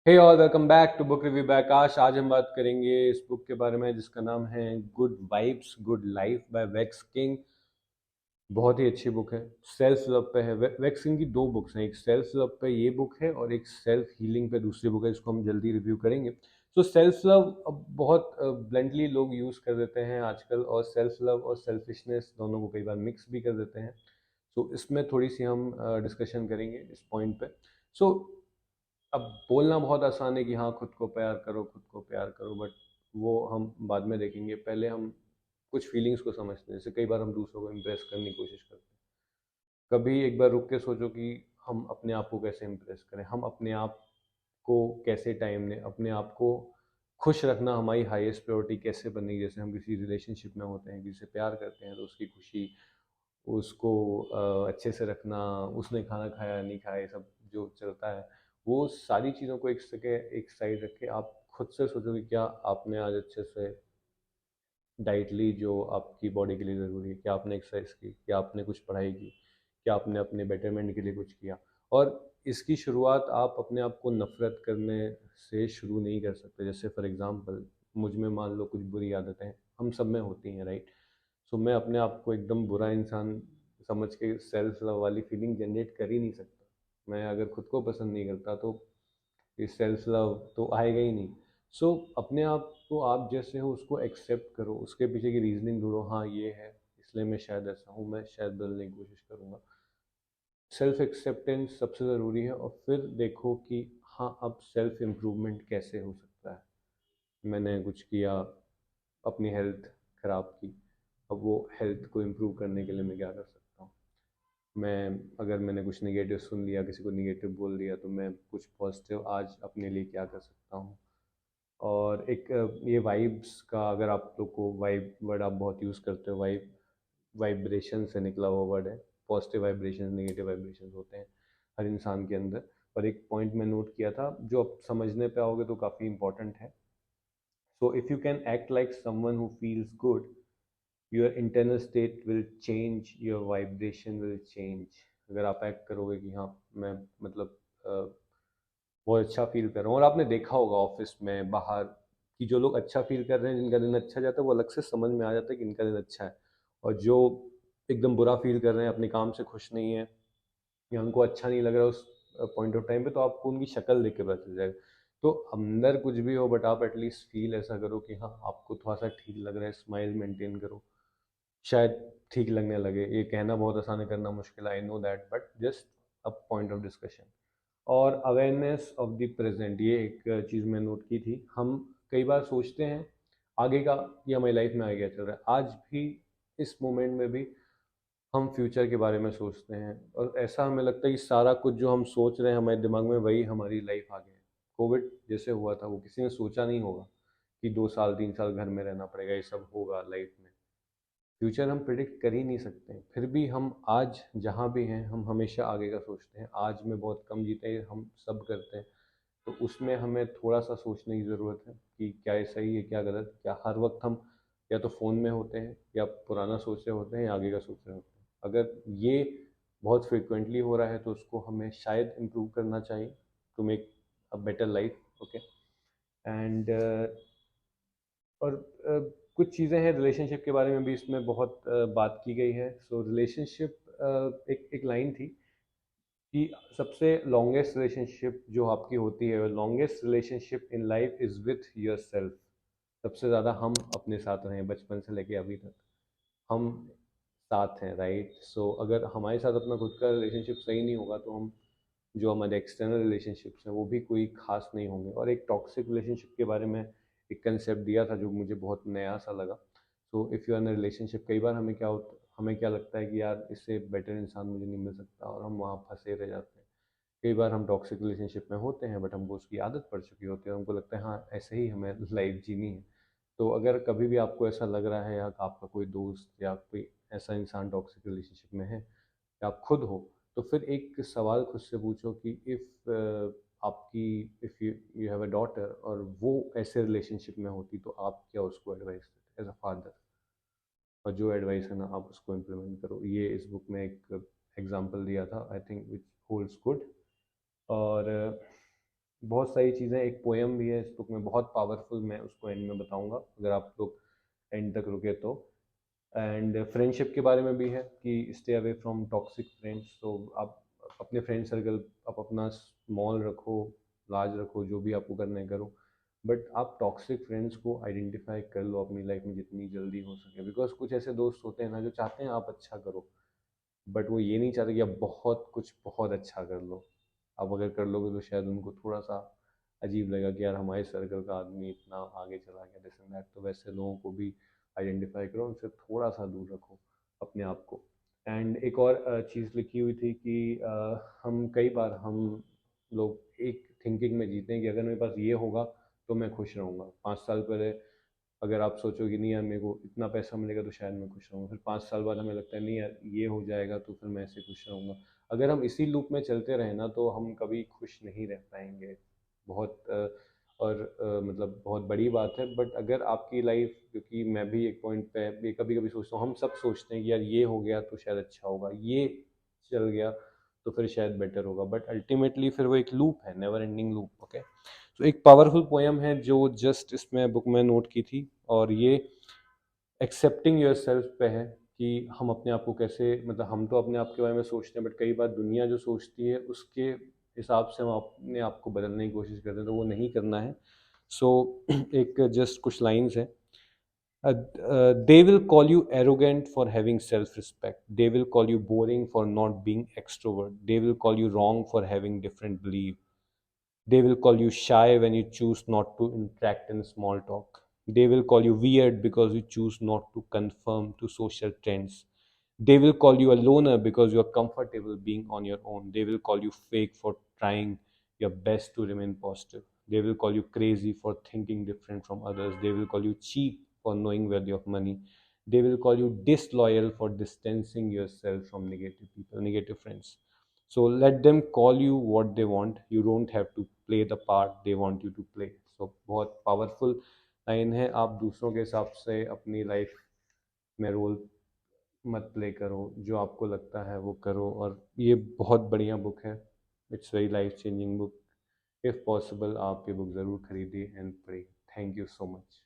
Hey all, welcome back to book review by Aakash. आज हम बात करेंगे इस बुक के बारे में जिसका नाम है good vibes good life by Vex King. बहुत ही अच्छी बुक है। सेल्फ लव पे है। वेक्स किंग की दो बुक्स हैं, एक सेल्फ लव पे ये बुक है और एक सेल्फ हीलिंग पे दूसरी बुक है, जिसको हम जल्दी रिव्यू करेंगे। तो सेल्फ लव अब बहुत ब्लंटली लोग यूज़ कर देते हैं आजकल, और सेल्फ लव और सेल्फिशनेस दोनों को कई बार मिक्स भी कर देते हैं। तो इसमें थोड़ी सी हम डिस्कशन करेंगे इस पॉइंट पे। सो अब बोलना बहुत आसान है कि हाँ, खुद को प्यार करो, खुद को प्यार करो, बट वो हम बाद में देखेंगे। पहले हम कुछ फीलिंग्स को समझते हैं। जैसे कई बार हम दूसरों को इम्प्रेस करने की कोशिश करते हैं। कभी एक बार रुक के सोचो कि हम अपने आप को कैसे इम्प्रेस करें, हम अपने आप को कैसे टाइम दें, अपने आप को खुश रखना हमारी हाईएस्ट प्रायोरिटी कैसे बनेगी। जैसे हम किसी रिलेशनशिप में होते हैं, किसी से प्यार करते हैं, तो उसकी खुशी, उसको अच्छे से रखना, उसने खाना खाया नहीं खाया, ये सब जो चलता है, वो सारी चीज़ों को एक साइड रख के आप खुद से सोचो कि क्या आपने आज अच्छे से डाइट ली जो आपकी बॉडी के लिए ज़रूरी है, क्या आपने एक्सरसाइज की, क्या आपने कुछ पढ़ाई की, क्या आपने अपने बेटरमेंट के लिए कुछ किया। और इसकी शुरुआत आप अपने आप को नफ़रत करने से शुरू नहीं कर सकते। जैसे फॉर एग्ज़ाम्पल, मुझ में मान लो कुछ बुरी आदतें हैं, हम सब में होती हैं, राइट? सो मैं अपने आप को एकदम बुरा इंसान समझ के सेल्फ लव वाली फीलिंग जनरेट कर ही नहीं सकता। मैं अगर खुद को पसंद नहीं करता तो ये सेल्फ लव तो आएगा ही नहीं। अपने आप को आप जैसे हो उसको एक्सेप्ट करो, उसके पीछे की रीजनिंग ढूंढो। हाँ, ये है, इसलिए मैं शायद ऐसा हूँ, मैं शायद बदलने की कोशिश करूँगा। सेल्फ एक्सेप्टेंस सबसे ज़रूरी है, और फिर देखो कि हाँ, अब सेल्फ इम्प्रूवमेंट कैसे हो सकता है। मैंने कुछ किया, अपनी हेल्थ ख़राब की, अब वो हेल्थ को इम्प्रूव करने के लिए मैं क्या कर सकता हूँ। मैं अगर मैंने कुछ नेगेटिव सुन लिया, किसी को नेगेटिव बोल दिया, तो मैं कुछ पॉजिटिव आज अपने लिए क्या कर सकता हूँ। और एक ये वाइब्स का, अगर आप लोग को वाइब वर्ड आप बहुत यूज़ करते हो, वाइब्रेशन से निकला हुआ वर्ड है। पॉजिटिव वाइब्रेशन, नेगेटिव वाइब्रेशन होते हैं हर इंसान के अंदर। और एक पॉइंट मैं नोट किया था जो आप समझने पे आओगे तो काफ़ी इंपॉर्टेंट है। सो if you can act like someone who feels good, your internal state will change, your vibration will change. अगर आप एक्ट करोगे कि हाँ, मैं मतलब बहुत अच्छा फील कर रहा हूँ, और आपने देखा होगा ऑफिस में बाहर कि जो लोग अच्छा फील कर रहे हैं, जिनका दिन अच्छा जाता है, वो अलग से समझ में आ जाता है कि इनका दिन अच्छा है। और जो एकदम बुरा फील कर रहे हैं, अपने काम से खुश नहीं है, या उनको अच्छा नहीं लग रहा उस पॉइंट ऑफ टाइम पे, तो आपको उनकी शक्ल देख के पता चल जाएगा। तो अंदर कुछ भी हो, बट आप एटलीस्ट फील ऐसा करो कि हाँ, आपको थोड़ा सा ठीक लग रहा है, स्माइल मेंटेन करो। शायद ठीक लगने लगे। ये कहना बहुत आसान है, करना मुश्किल, I know that, but just a point of discussion. और अवेयरनेस ऑफ द प्रेजेंट, ये एक चीज़ मैं नोट की थी। हम कई बार सोचते हैं आगे का, कि हमारी लाइफ में आगे क्या चल रहा है। आज भी, इस मोमेंट में भी हम फ्यूचर के बारे में सोचते हैं, और ऐसा हमें लगता है कि सारा कुछ जो हम सोच रहे हैं हमारे दिमाग में, वही हमारी लाइफ आगे है। कोविड जैसे हुआ था, वो किसी ने सोचा नहीं होगा कि 2 साल 3 साल घर में रहना पड़ेगा, ये सब होगा लाइफ में। फ्यूचर हम प्रिडिक्ट कर ही नहीं सकते हैं, फिर भी हम आज जहाँ भी हैं, हम हमेशा आगे का सोचते हैं। आज में बहुत कम जीते हैं, हम सब करते हैं। तो उसमें हमें थोड़ा सा सोचने की ज़रूरत है कि क्या ये सही है, क्या गलत। क्या हर वक्त हम या तो फ़ोन में होते हैं, या पुराना सोच रहे होते हैं, या आगे का सोच रहे होते हैं। अगर ये बहुत फ्रिक्वेंटली हो रहा है, तो उसको हमें शायद इम्प्रूव करना चाहिए, to make a better life. Okay. And और कुछ चीज़ें हैं रिलेशनशिप के बारे में भी, इसमें बहुत बात की गई है। सो रिलेशनशिप, एक एक लाइन थी कि सबसे लॉन्गेस्ट रिलेशनशिप जो आपकी होती है, longest relationship in life is with your self. सबसे ज़्यादा हम अपने साथ रहे हैं, बचपन से लेके अभी तक हम साथ हैं, राइट? सो अगर हमारे साथ अपना खुद का रिलेशनशिप सही नहीं होगा, तो हम जो हमारे एक्सटर्नल रिलेशनशिप्स हैं वो भी कोई खास नहीं होंगे। और एक टॉक्सिक रिलेशनशिप के बारे में एक कंसेप्ट दिया था जो मुझे बहुत नया सा लगा। So if you are in relationship, कई बार हमें क्या लगता है कि यार, इससे बेटर इंसान मुझे नहीं मिल सकता, और हम वहाँ फंसे रह जाते हैं। कई बार हम टॉक्सिक रिलेशनशिप में होते हैं, बट हमको उसकी आदत पड़ चुकी होती है, हमको लगता है हाँ, ऐसे ही हमें लाइफ जीनी है। तो अगर कभी भी आपको ऐसा लग रहा है, या आपका कोई दोस्त या कोई ऐसा इंसान टॉक्सिक रिलेशनशिप में है, या आप खुद हो, तो फिर एक सवाल खुद से पूछो कि इफ़ आपकी if you you have a daughter, और वो ऐसे रिलेशनशिप में होती, तो आप क्या उसको एडवाइस देते एज अ फादर। और जो एडवाइस है ना, आप उसको इम्प्लीमेंट करो। ये इस बुक में एक एग्जांपल दिया था, I think which holds good. और बहुत सारी चीज़ें, एक पोएम भी है इस बुक में बहुत पावरफुल, मैं उसको एंड में बताऊंगा अगर आप लोग एंड तक रुके तो। एंड फ्रेंडशिप के बारे में भी है कि stay away from toxic friends. तो आप अपने फ्रेंड सर्कल, आप अपना स्मॉल रखो, लार्ज रखो, जो भी आपको करना है करो, बट आप टॉक्सिक फ्रेंड्स को आइडेंटिफाई कर लो अपनी लाइफ में जितनी जल्दी हो सके। बिकॉज कुछ ऐसे दोस्त होते हैं ना जो चाहते हैं आप अच्छा करो, बट वो ये नहीं चाहते कि आप बहुत कुछ बहुत अच्छा कर लो। आप अगर कर लोगे तो शायद उनको थोड़ा सा अजीब लगेगा कि यार हमारे सर्कल का आदमी इतना आगे चला गया, दिस एंड दैट। तो वैसे लोगों को भी आइडेंटिफाई करो, उनसे थोड़ा सा दूर रखो अपने आप को। एंड एक और चीज़ लिखी हुई थी कि हम कई बार हम लोग एक थिंकिंग में जीते हैं कि अगर मेरे पास ये होगा तो मैं खुश रहूँगा। 5 साल पहले अगर आप सोचो कि नहीं यार मेरे को इतना पैसा मिलेगा तो शायद मैं खुश रहूँगा, फिर 5 साल बाद हमें लगता है नहीं यार ये हो जाएगा तो फिर मैं ऐसे खुश रहूँगा। अगर हम इसी लूप में चलते रहे ना तो हम कभी खुश नहीं रह पाएंगे। बहुत मतलब बहुत बड़ी बात है। बट अगर आपकी लाइफ, क्योंकि मैं भी एक पॉइंट पे कभी कभी सोचता हूँ, हम सब सोचते हैं कि यार ये हो गया तो शायद अच्छा होगा, ये चल गया तो फिर शायद बेटर होगा, बट अल्टीमेटली फिर वो एक लूप है, नेवर एंडिंग लूप। ओके, तो एक पावरफुल पोयम है जो जस्ट इसमें बुक में नोट की थी, और ये एक्सेप्टिंग योर सेल्फ पे है कि हम अपने आप को कैसे, मतलब हम तो अपने आप के बारे में सोचते हैं बट कई बार दुनिया जो सोचती है उसके हिसाब से हम अपने आप को बदलने की कोशिश करते हैं, तो वो नहीं करना है। सो एक जस्ट कुछ लाइंस है। They will call you arrogant for having self respect. They will call you boring for not being extrovert. They will call you wrong for having different belief. They will call you shy when you choose not to interact in small talk. They will call you weird because you choose not to conform to social trends. They will call you a loner because you are comfortable being on your own. They will call you fake for trying your best to remain positive. They will call you crazy for thinking different from others. They will call you cheap for knowing value of money. They will call you disloyal for distancing yourself from negative people, negative friends. So let them call you what they want. You don't have to play the part they want you to play. So बहुत powerful line है। आप दूसरों के हिसाब से अपनी life में role मत प्ले करो, जो आपको लगता है वो करो। और ये बहुत बढ़िया बुक है, it's very life changing book. If possible आप ये बुक ज़रूर खरीदिए एंड पढ़िए। Thank you so much.